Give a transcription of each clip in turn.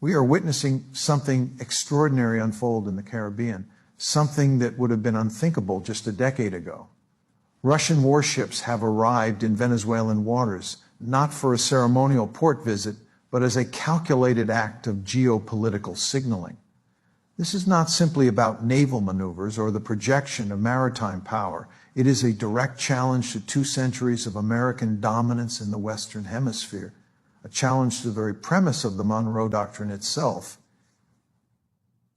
We are witnessing something extraordinary unfold in the Caribbean, something that would have been unthinkable just a decade ago. Russian warships have arrived in Venezuelan waters, not for a ceremonial port visit, but as a calculated act of geopolitical signaling. This is not simply about naval maneuvers or the projection of maritime power. It is a direct challenge to 2 centuries of American dominance in the Western Hemisphere, a challenge to the very premise of the Monroe Doctrine itself.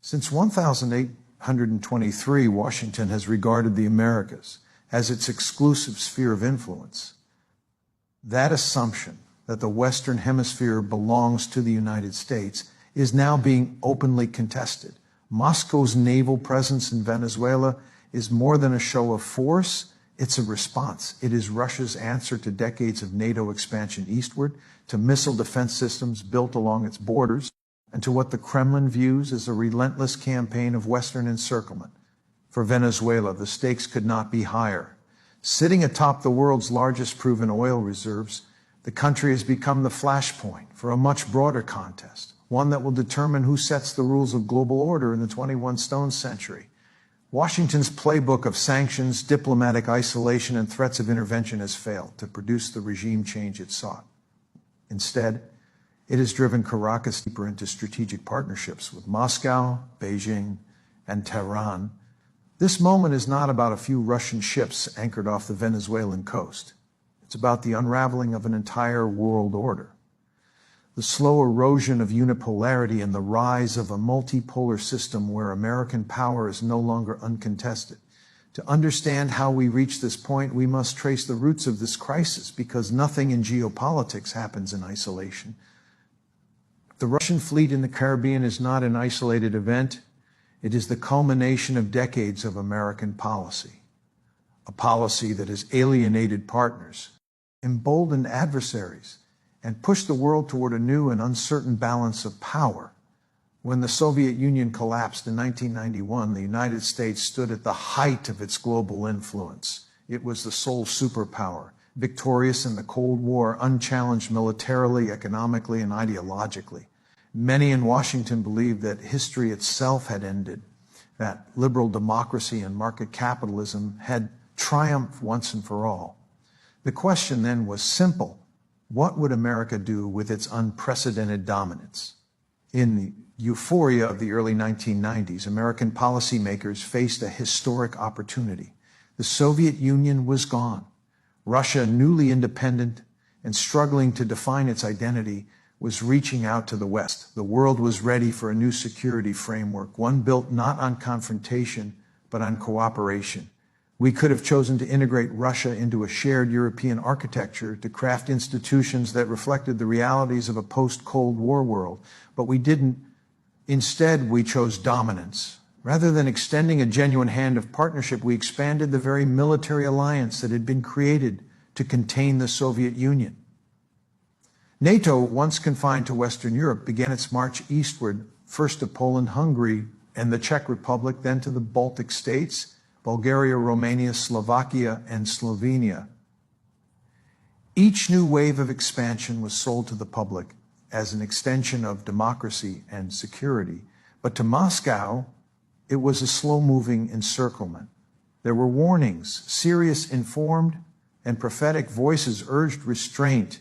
Since 1823, Washington has regarded the Americas as its exclusive sphere of influence. That assumption that the Western Hemisphere belongs to the United States is now being openly contested. Moscow's naval presence in Venezuela is more than a show of force, it's a response. It is Russia's answer to decades of NATO expansion eastward, to missile defense systems built along its borders, and to what the Kremlin views as a relentless campaign of Western encirclement. For Venezuela, the stakes could not be higher. Sitting atop the world's largest proven oil reserves, the country has become the flashpoint for a much broader contest, one that will determine who sets the rules of global order in the 21st stone century. Washington's playbook of sanctions, diplomatic isolation, and threats of intervention has failed to produce the regime change it sought. Instead, it has driven Caracas deeper into strategic partnerships with Moscow, Beijing, and Tehran. This moment is not about a few Russian ships anchored off the Venezuelan coast. It's about the unraveling of an entire world order. The slow erosion of unipolarity and the rise of a multipolar system where American power is no longer uncontested. To understand how we reach this point, we must trace the roots of this crisis, because nothing in geopolitics happens in isolation. The Russian fleet in the Caribbean is not an isolated event. It is the culmination of decades of American policy, a policy that has alienated partners, emboldened adversaries, and pushed the world toward a new and uncertain balance of power. When the Soviet Union collapsed in 1991, the United States stood at the height of its global influence. It was the sole superpower, victorious in the Cold War, unchallenged militarily, economically, and ideologically. Many in Washington believed that history itself had ended, that liberal democracy and market capitalism had triumphed once and for all. The question then was simple. What would America do with its unprecedented dominance? In the euphoria of the early 1990s, American policymakers faced a historic opportunity. The Soviet Union was gone. Russia, newly independent and struggling to define its identity, was reaching out to the West. The world was ready for a new security framework, one built not on confrontation, but on cooperation. We could have chosen to integrate Russia into a shared European architecture, to craft institutions that reflected the realities of a post-Cold War world, but we didn't. Instead, we chose dominance. Rather than extending a genuine hand of partnership, we expanded the very military alliance that had been created to contain the Soviet Union. NATO, once confined to Western Europe, began its march eastward, first to Poland, Hungary, and the Czech Republic, then to the Baltic states, Bulgaria, Romania, Slovakia, and Slovenia. Each new wave of expansion was sold to the public as an extension of democracy and security, but to Moscow, it was a slow-moving encirclement. There were warnings, serious, informed, and prophetic voices urged restraint.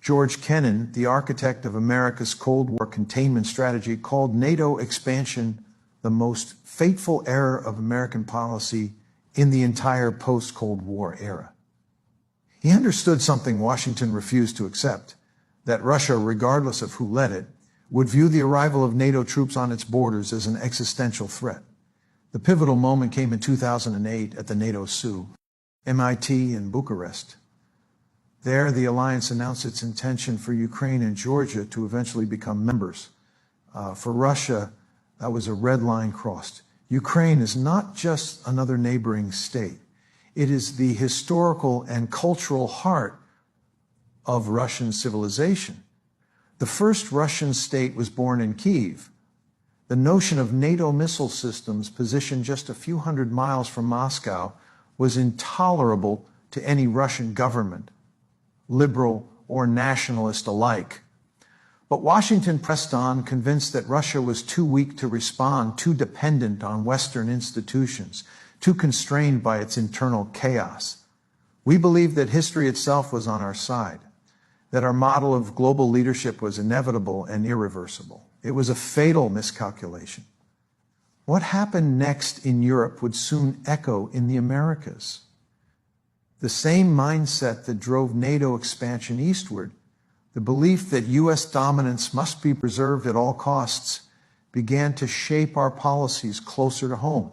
George Kennan, the architect of America's Cold War containment strategy, called NATO expansion the most fateful error of American policy in the entire post-Cold War era. He understood something Washington refused to accept, that Russia, regardless of who led it, would view the arrival of NATO troops on its borders as an existential threat. The pivotal moment came in 2008 at the NATO SU, MIT in Bucharest. There, the alliance announced its intention for Ukraine and Georgia to eventually become members. For Russia, that was a red line crossed. Ukraine is not just another neighboring state. It is the historical and cultural heart of Russian civilization. The first Russian state was born in Kyiv. The notion of NATO missile systems positioned just a few hundred miles from Moscow was intolerable to any Russian government, liberal or nationalist alike. But Washington pressed on, convinced that Russia was too weak to respond, too dependent on Western institutions, too constrained by its internal chaos. We believed that history itself was on our side, that our model of global leadership was inevitable and irreversible. It was a fatal miscalculation. What happened next in Europe would soon echo in the Americas. The same mindset that drove NATO expansion eastward, the belief that U.S. dominance must be preserved at all costs, began to shape our policies closer to home.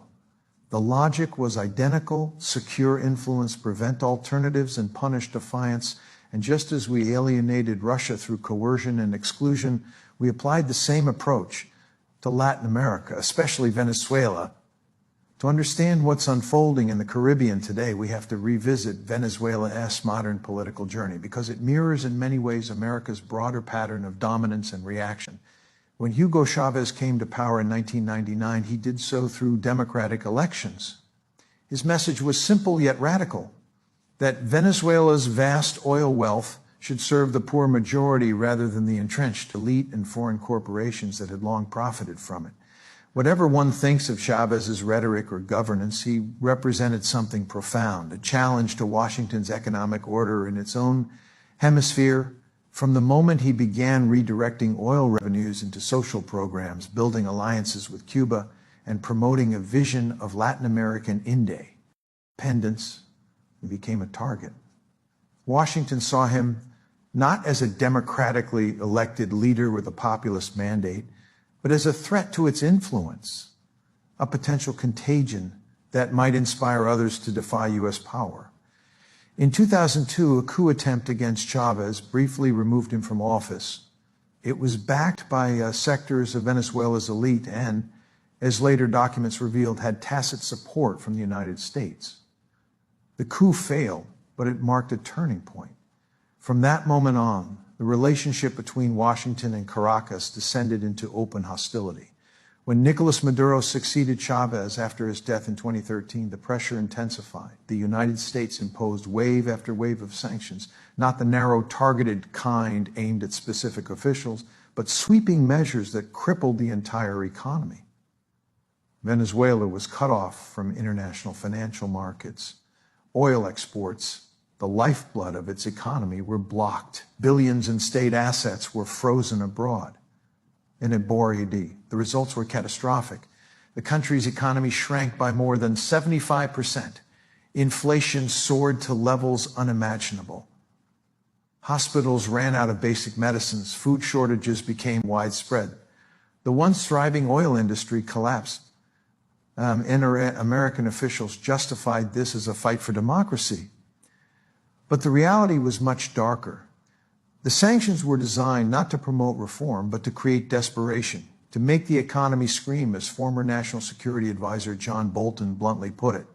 The logic was identical: secure influence, prevent alternatives, and punish defiance. And just as we alienated Russia through coercion and exclusion, we applied the same approach to Latin America, especially Venezuela. To understand what's unfolding in the Caribbean today, we have to revisit Venezuela's modern political journey, because it mirrors in many ways America's broader pattern of dominance and reaction. When Hugo Chavez came to power in 1999, he did so through democratic elections. His message was simple yet radical: that Venezuela's vast oil wealth should serve the poor majority rather than the entrenched elite and foreign corporations that had long profited from it. Whatever one thinks of Chavez's rhetoric or governance, he represented something profound, a challenge to Washington's economic order in its own hemisphere. From the moment he began redirecting oil revenues into social programs, building alliances with Cuba, and promoting a vision of Latin American independence, he became a target. Washington saw him not as a democratically elected leader with a populist mandate, but as a threat to its influence, a potential contagion that might inspire others to defy U.S. power. In 2002, a coup attempt against Chavez briefly removed him from office. It was backed by sectors of Venezuela's elite and, as later documents revealed, had tacit support from the United States. The coup failed, but it marked a turning point. From that moment on, the relationship between Washington and Caracas descended into open hostility. When Nicolas Maduro succeeded Chavez after his death in 2013, the pressure intensified. The United States imposed wave after wave of sanctions, not the narrow, targeted kind aimed at specific officials, but sweeping measures that crippled the entire economy. Venezuela was cut off from international financial markets. Oil exports, the lifeblood of its economy, were blocked. Billions in state assets were frozen abroad. In Haiti, the results were catastrophic. The country's economy shrank by more than 75%. Inflation soared to levels unimaginable. Hospitals ran out of basic medicines. Food shortages became widespread. The once thriving oil industry collapsed. American officials justified this as a fight for democracy. But the reality was much darker. The sanctions were designed not to promote reform, but to create desperation, to make the economy scream, as former National Security Advisor John Bolton bluntly put it.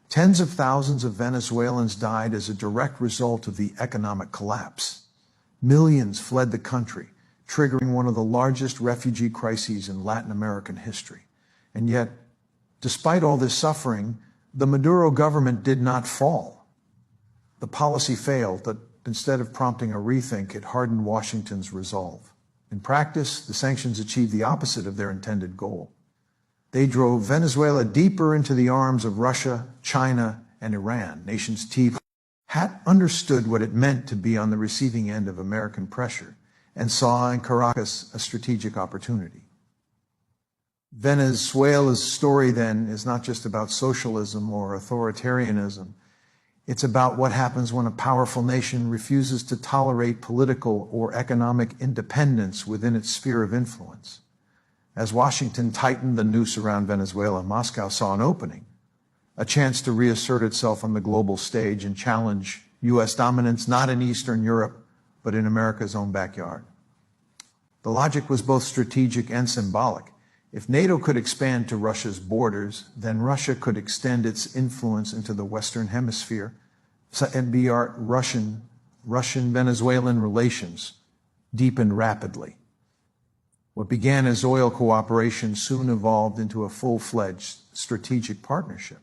Tens of thousands of Venezuelans died as a direct result of the economic collapse. Millions fled the country, triggering one of the largest refugee crises in Latin American history. And yet, despite all this suffering, the Maduro government did not fall. The policy failed, but instead of prompting a rethink, it hardened Washington's resolve. In practice, the sanctions achieved the opposite of their intended goal. They drove Venezuela deeper into the arms of Russia, China, and Iran, nations had understood what it meant to be on the receiving end of American pressure and saw in Caracas a strategic opportunity. Venezuela's story, then, is not just about socialism or authoritarianism. It's about what happens when a powerful nation refuses to tolerate political or economic independence within its sphere of influence. As Washington tightened the noose around Venezuela, Moscow saw an opening, a chance to reassert itself on the global stage and challenge U.S. dominance, not in Eastern Europe, but in America's own backyard. The logic was both strategic and symbolic. If NATO could expand to Russia's borders, then Russia could extend its influence into the Western Hemisphere and be our Russian-Venezuelan relations deepened rapidly. What began as oil cooperation soon evolved into a full-fledged strategic partnership.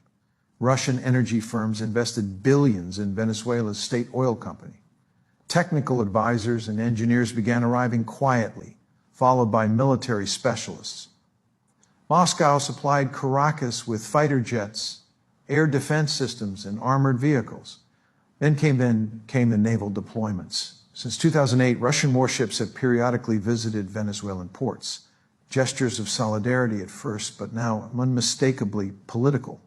Russian energy firms invested billions in Venezuela's state oil company. Technical advisors and engineers began arriving quietly, followed by military specialists. Moscow supplied Caracas with fighter jets, air defense systems, and armored vehicles. Then came the naval deployments. Since 2008, Russian warships have periodically visited Venezuelan ports. Gestures of solidarity at first, but now unmistakably political.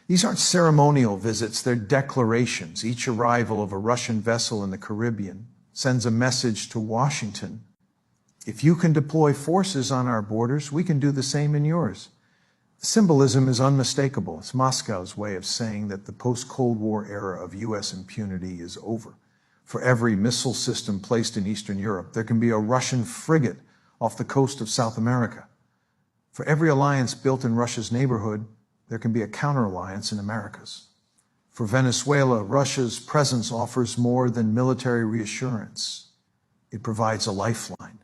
These aren't ceremonial visits, they're declarations. Each arrival of a Russian vessel in the Caribbean sends a message to Washington. If you can deploy forces on our borders, we can do the same in yours. The symbolism is unmistakable. It's Moscow's way of saying that the post-Cold War era of U.S. impunity is over. For every missile system placed in Eastern Europe, there can be a Russian frigate off the coast of South America. For every alliance built in Russia's neighborhood, there can be a counter-alliance in America's. For Venezuela, Russia's presence offers more than military reassurance. It provides a lifeline.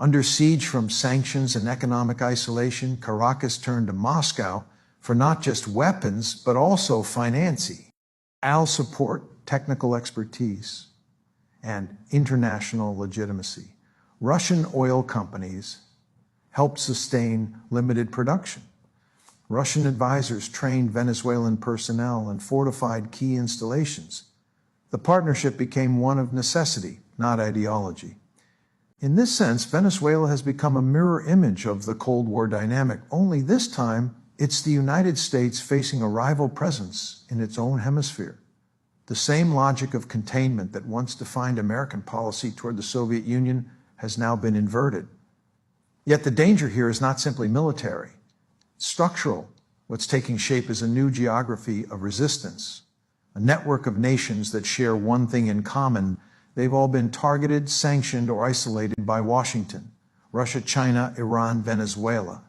Under siege from sanctions and economic isolation, Caracas turned to Moscow for not just weapons, but also financing, support, technical expertise, and international legitimacy. Russian oil companies helped sustain limited production. Russian advisors trained Venezuelan personnel and fortified key installations. The partnership became one of necessity, not ideology. In this sense, Venezuela has become a mirror image of the Cold War dynamic, only this time it's the United States facing a rival presence in its own hemisphere. The same logic of containment that once defined American policy toward the Soviet Union has now been inverted. Yet the danger here is not simply military. It's structural. What's taking shape is a new geography of resistance, a network of nations that share one thing in common. They've all been targeted, sanctioned, or isolated by Washington. Russia, China, Iran, Venezuela.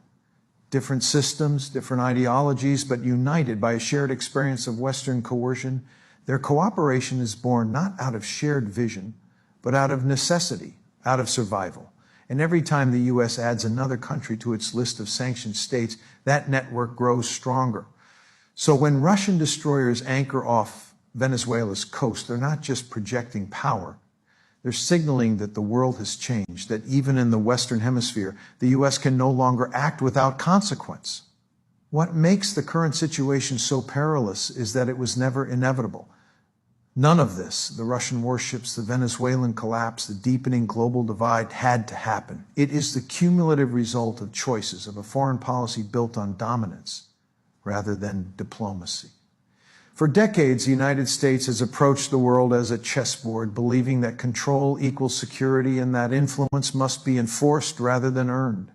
Different systems, different ideologies, but united by a shared experience of Western coercion. Their cooperation is born not out of shared vision, but out of necessity, out of survival. And every time the U.S. adds another country to its list of sanctioned states, that network grows stronger. So when Russian destroyers anchor off Venezuela's coast, they're not just projecting power. They're signaling that the world has changed, that even in the Western Hemisphere, the U.S. can no longer act without consequence. What makes the current situation so perilous is that it was never inevitable. None of this, the Russian warships, the Venezuelan collapse, the deepening global divide, had to happen. It is the cumulative result of choices, of a foreign policy built on dominance rather than diplomacy. For decades, the United States has approached the world as a chessboard, believing that control equals security and that influence must be enforced rather than earned.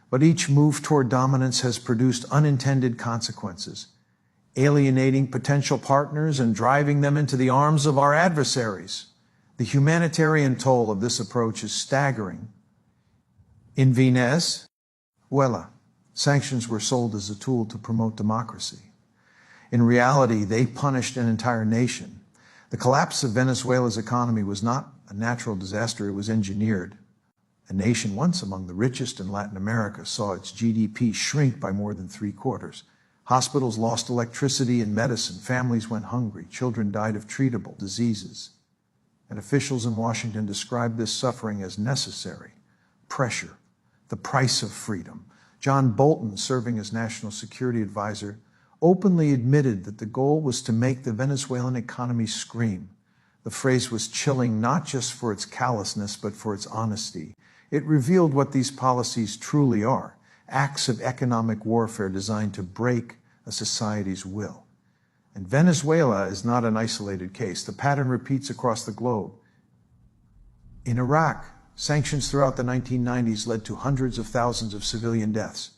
But each move toward dominance has produced unintended consequences, alienating potential partners and driving them into the arms of our adversaries. The humanitarian toll of this approach is staggering. In Venezuela, sanctions were sold as a tool to promote democracy. In reality, they punished an entire nation. The collapse of Venezuela's economy was not a natural disaster, it was engineered. A nation once among the richest in Latin America saw its GDP shrink by more than 3/4. Hospitals lost electricity and medicine, families went hungry, children died of treatable diseases. And officials in Washington described this suffering as necessary, pressure, the price of freedom. John Bolton, serving as National Security Advisor, openly admitted that the goal was to make the Venezuelan economy scream. The phrase was chilling not just for its callousness, but for its honesty. It revealed what these policies truly are, acts of economic warfare designed to break a society's will. And Venezuela is not an isolated case. The pattern repeats across the globe. In Iraq, sanctions throughout the 1990s led to hundreds of thousands of civilian deaths.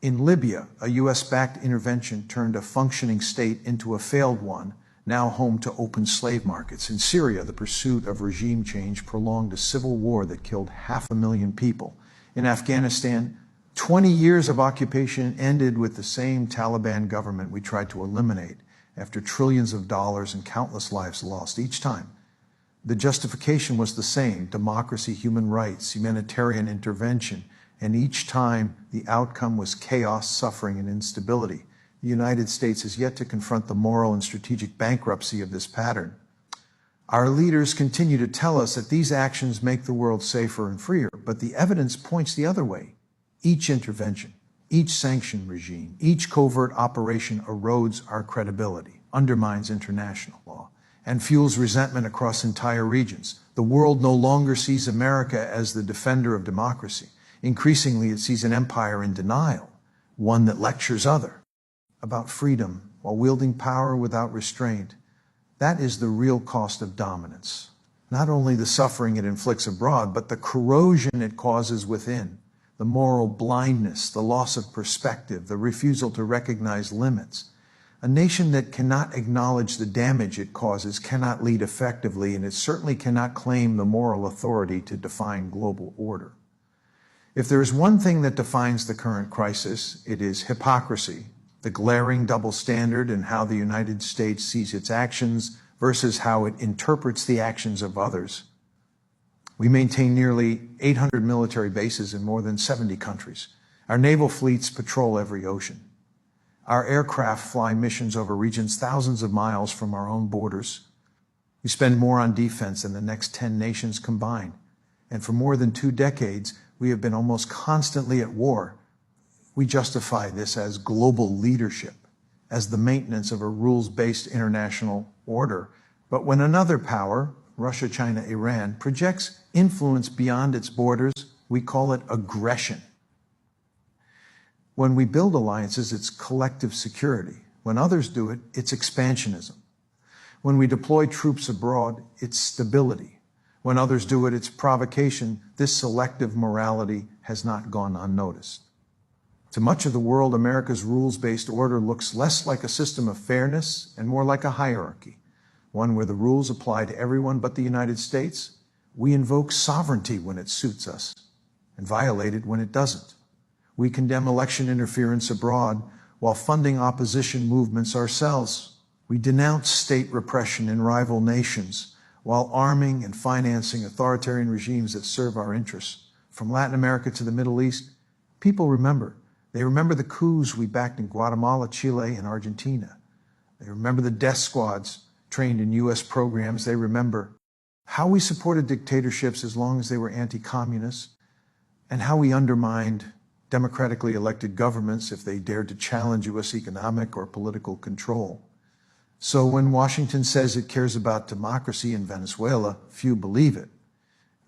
In Libya, a U.S.-backed intervention turned a functioning state into a failed one, now home to open slave markets. In Syria, the pursuit of regime change prolonged a civil war that killed 500,000 people. In Afghanistan, 20 years of occupation ended with the same Taliban government we tried to eliminate after trillions of dollars and countless lives lost. Each time, the justification was the same: democracy, human rights, humanitarian intervention. And each time, the outcome was chaos, suffering, and instability. The United States has yet to confront the moral and strategic bankruptcy of this pattern. Our leaders continue to tell us that these actions make the world safer and freer, but the evidence points the other way. Each intervention, each sanction regime, each covert operation erodes our credibility, undermines international law, and fuels resentment across entire regions. The world no longer sees America as the defender of democracy. Increasingly, it sees an empire in denial, one that lectures others about freedom while wielding power without restraint. That is the real cost of dominance. Not only the suffering it inflicts abroad, but the corrosion it causes within, the moral blindness, the loss of perspective, the refusal to recognize limits. A nation that cannot acknowledge the damage it causes cannot lead effectively, and it certainly cannot claim the moral authority to define global order. If there is one thing that defines the current crisis, it is hypocrisy, the glaring double standard in how the United States sees its actions versus how it interprets the actions of others. We maintain nearly 800 military bases in more than 70 countries. Our naval fleets patrol every ocean. Our aircraft fly missions over regions thousands of miles from our own borders. We spend more on defense than the next 10 nations combined. And for more than 2 decades, we have been almost constantly at war. We justify this as global leadership, as the maintenance of a rules-based international order. But when another power, Russia, China, Iran, projects influence beyond its borders, we call it aggression. When we build alliances, it's collective security. When others do it, it's expansionism. When we deploy troops abroad, it's stability. When others do it, it's provocation. This selective morality has not gone unnoticed. To much of the world, America's rules-based order looks less like a system of fairness and more like a hierarchy, one where the rules apply to everyone but the United States. We invoke sovereignty when it suits us and violate it when it doesn't. We condemn election interference abroad while funding opposition movements ourselves. We denounce state repression in rival nations while arming and financing authoritarian regimes that serve our interests. From Latin America to the Middle East, people remember. They remember the coups we backed in Guatemala, Chile, and Argentina. They remember the death squads trained in U.S. programs. They remember how we supported dictatorships as long as they were anti-communist, and how we undermined democratically elected governments if they dared to challenge U.S. economic or political control. So when Washington says it cares about democracy in Venezuela, few believe it.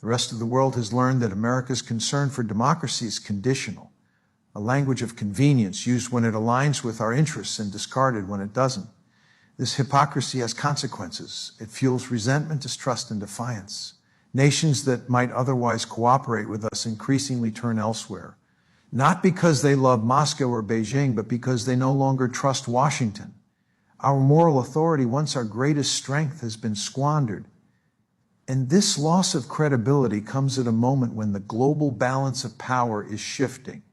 The rest of the world has learned that America's concern for democracy is conditional, a language of convenience used when it aligns with our interests and discarded when it doesn't. This hypocrisy has consequences. It fuels resentment, distrust, and defiance. Nations that might otherwise cooperate with us increasingly turn elsewhere, not because they love Moscow or Beijing, but because they no longer trust Washington. Our moral authority, once our greatest strength, has been squandered. And this loss of credibility comes at a moment when the global balance of power is shifting.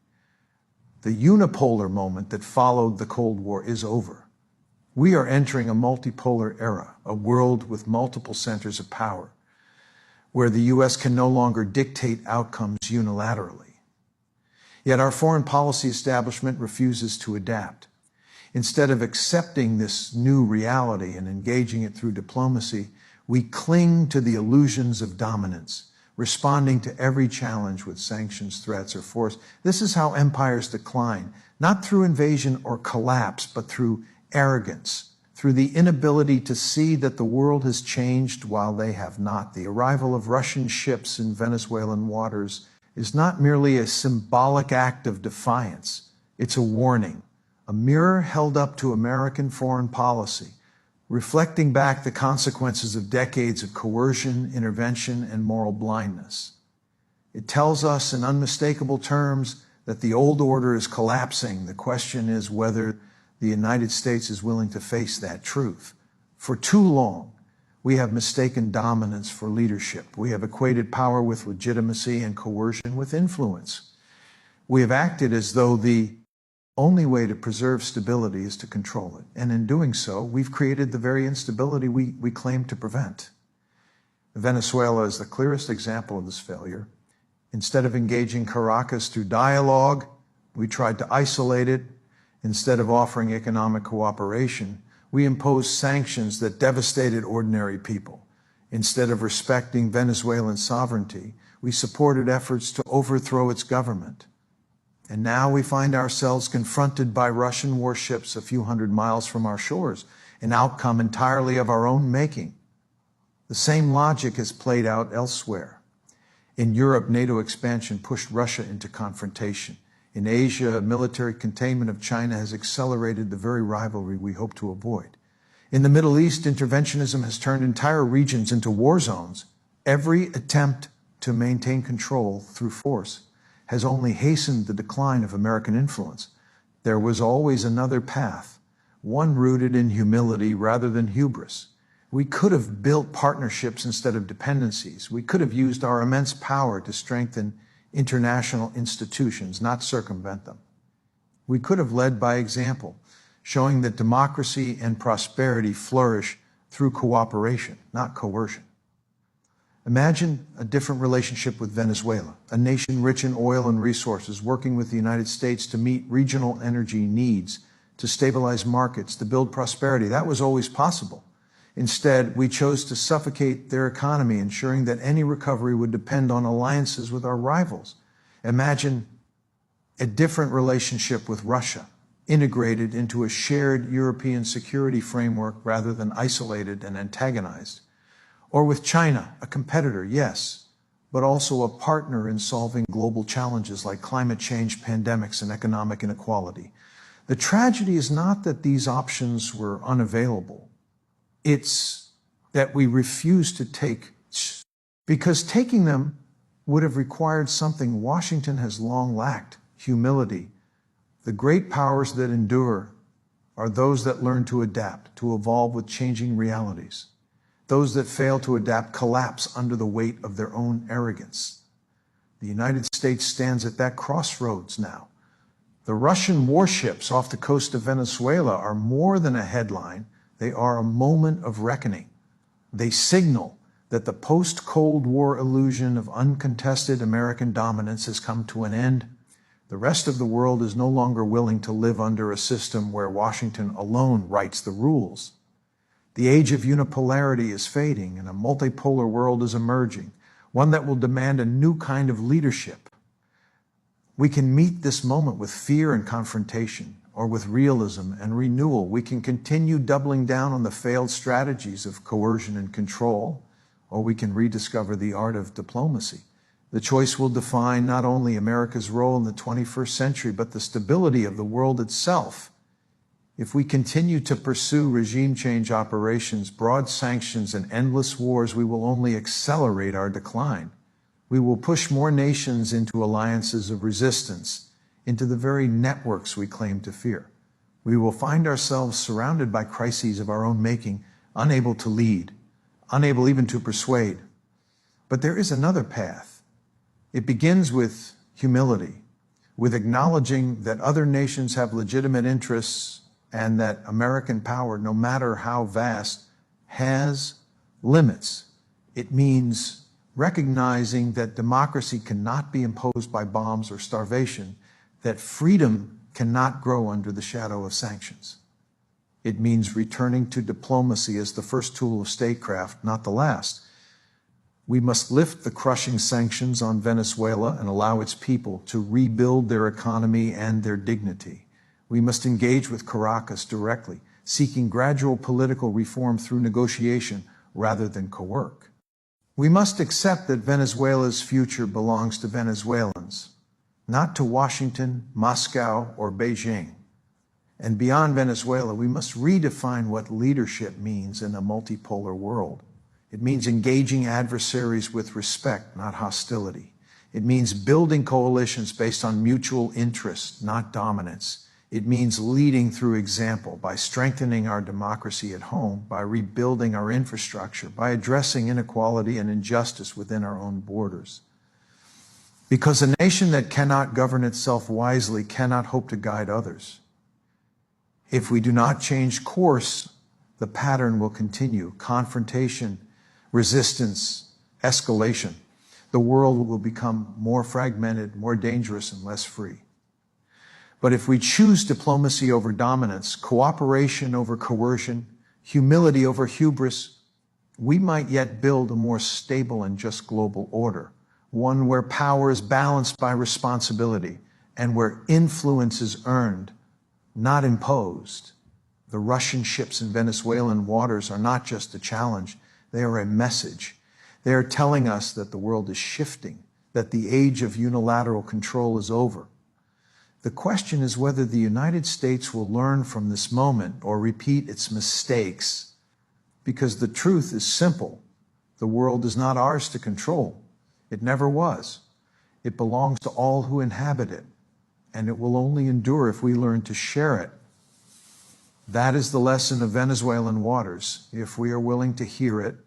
The unipolar moment that followed the Cold War is over. We are entering a multipolar era, a world with multiple centers of power, where the U.S. can no longer dictate outcomes unilaterally. Yet our foreign policy establishment refuses to adapt. Instead of accepting this new reality and engaging it through diplomacy, we cling to the illusions of dominance, responding to every challenge with sanctions, threats, or force. This is how empires decline, not through invasion or collapse, but through arrogance, through the inability to see that the world has changed while they have not. The arrival of Russian ships in Venezuelan waters is not merely a symbolic act of defiance. It's a warning, a mirror held up to American foreign policy, reflecting back the consequences of decades of coercion, intervention, and moral blindness. It tells us in unmistakable terms that the old order is collapsing. The question is whether the United States is willing to face that truth. For too long, we have mistaken dominance for leadership. We have equated power with legitimacy and coercion with influence. We have acted as though the only way to preserve stability is to control it. And in doing so, we've created the very instability we claim to prevent. Venezuela is the clearest example of this failure. Instead of engaging Caracas through dialogue, we tried to isolate it. Instead of offering economic cooperation, we imposed sanctions that devastated ordinary people. Instead of respecting Venezuelan sovereignty, we supported efforts to overthrow its government. And now we find ourselves confronted by Russian warships a few hundred miles from our shores, an outcome entirely of our own making. The same logic has played out elsewhere. In Europe, NATO expansion pushed Russia into confrontation. In Asia, military containment of China has accelerated the very rivalry we hope to avoid. In the Middle East, interventionism has turned entire regions into war zones. Every attempt to maintain control through force has only hastened the decline of American influence. There was always another path, one rooted in humility rather than hubris. We could have built partnerships instead of dependencies. We could have used our immense power to strengthen international institutions, not circumvent them. We could have led by example, showing that democracy and prosperity flourish through cooperation, not coercion. Imagine a different relationship with Venezuela, a nation rich in oil and resources, working with the United States to meet regional energy needs, to stabilize markets, to build prosperity. That was always possible. Instead, we chose to suffocate their economy, ensuring that any recovery would depend on alliances with our rivals. Imagine a different relationship with Russia, integrated into a shared European security framework rather than isolated and antagonized. Or with China, a competitor, yes, but also a partner in solving global challenges like climate change, pandemics, and economic inequality. The tragedy is not that these options were unavailable. It's that we refuse to take, because taking them would have required something Washington has long lacked: humility. The great powers that endure are those that learn to adapt, to evolve with changing realities. Those that fail to adapt collapse under the weight of their own arrogance. The United States stands at that crossroads now. The Russian warships off the coast of Venezuela are more than a headline. They are a moment of reckoning. They signal that the post-Cold War illusion of uncontested American dominance has come to an end. The rest of the world is no longer willing to live under a system where Washington alone writes the rules. The age of unipolarity is fading, and a multipolar world is emerging, one that will demand a new kind of leadership. We can meet this moment with fear and confrontation, or with realism and renewal. We can continue doubling down on the failed strategies of coercion and control, or we can rediscover the art of diplomacy. The choice will define not only America's role in the 21st century, but the stability of the world itself. If we continue to pursue regime change operations, broad sanctions, and endless wars, we will only accelerate our decline. We will push more nations into alliances of resistance, into the very networks we claim to fear. We will find ourselves surrounded by crises of our own making, unable to lead, unable even to persuade. But there is another path. It begins with humility, with acknowledging that other nations have legitimate interests and that American power, no matter how vast, has limits. It means recognizing that democracy cannot be imposed by bombs or starvation, that freedom cannot grow under the shadow of sanctions. It means returning to diplomacy as the first tool of statecraft, not the last. We must lift the crushing sanctions on Venezuela and allow its people to rebuild their economy and their dignity. We must engage with Caracas directly, seeking gradual political reform through negotiation rather than coercion. We must accept that Venezuela's future belongs to Venezuelans, not to Washington, Moscow, or Beijing. And beyond Venezuela, we must redefine what leadership means in a multipolar world. It means engaging adversaries with respect, not hostility. It means building coalitions based on mutual interest, not dominance. It means leading through example, by strengthening our democracy at home, by rebuilding our infrastructure, by addressing inequality and injustice within our own borders. Because a nation that cannot govern itself wisely cannot hope to guide others. If we do not change course, the pattern will continue: confrontation, resistance, escalation. The world will become more fragmented, more dangerous, and less free. But if we choose diplomacy over dominance, cooperation over coercion, humility over hubris, we might yet build a more stable and just global order, one where power is balanced by responsibility and where influence is earned, not imposed. The Russian ships in Venezuelan waters are not just a challenge, they are a message. They are telling us that the world is shifting, that the age of unilateral control is over. The question is whether the United States will learn from this moment or repeat its mistakes. Because the truth is simple. The world is not ours to control. It never was. It belongs to all who inhabit it, and it will only endure if we learn to share it. That is the lesson of Venezuelan waters, if we are willing to hear it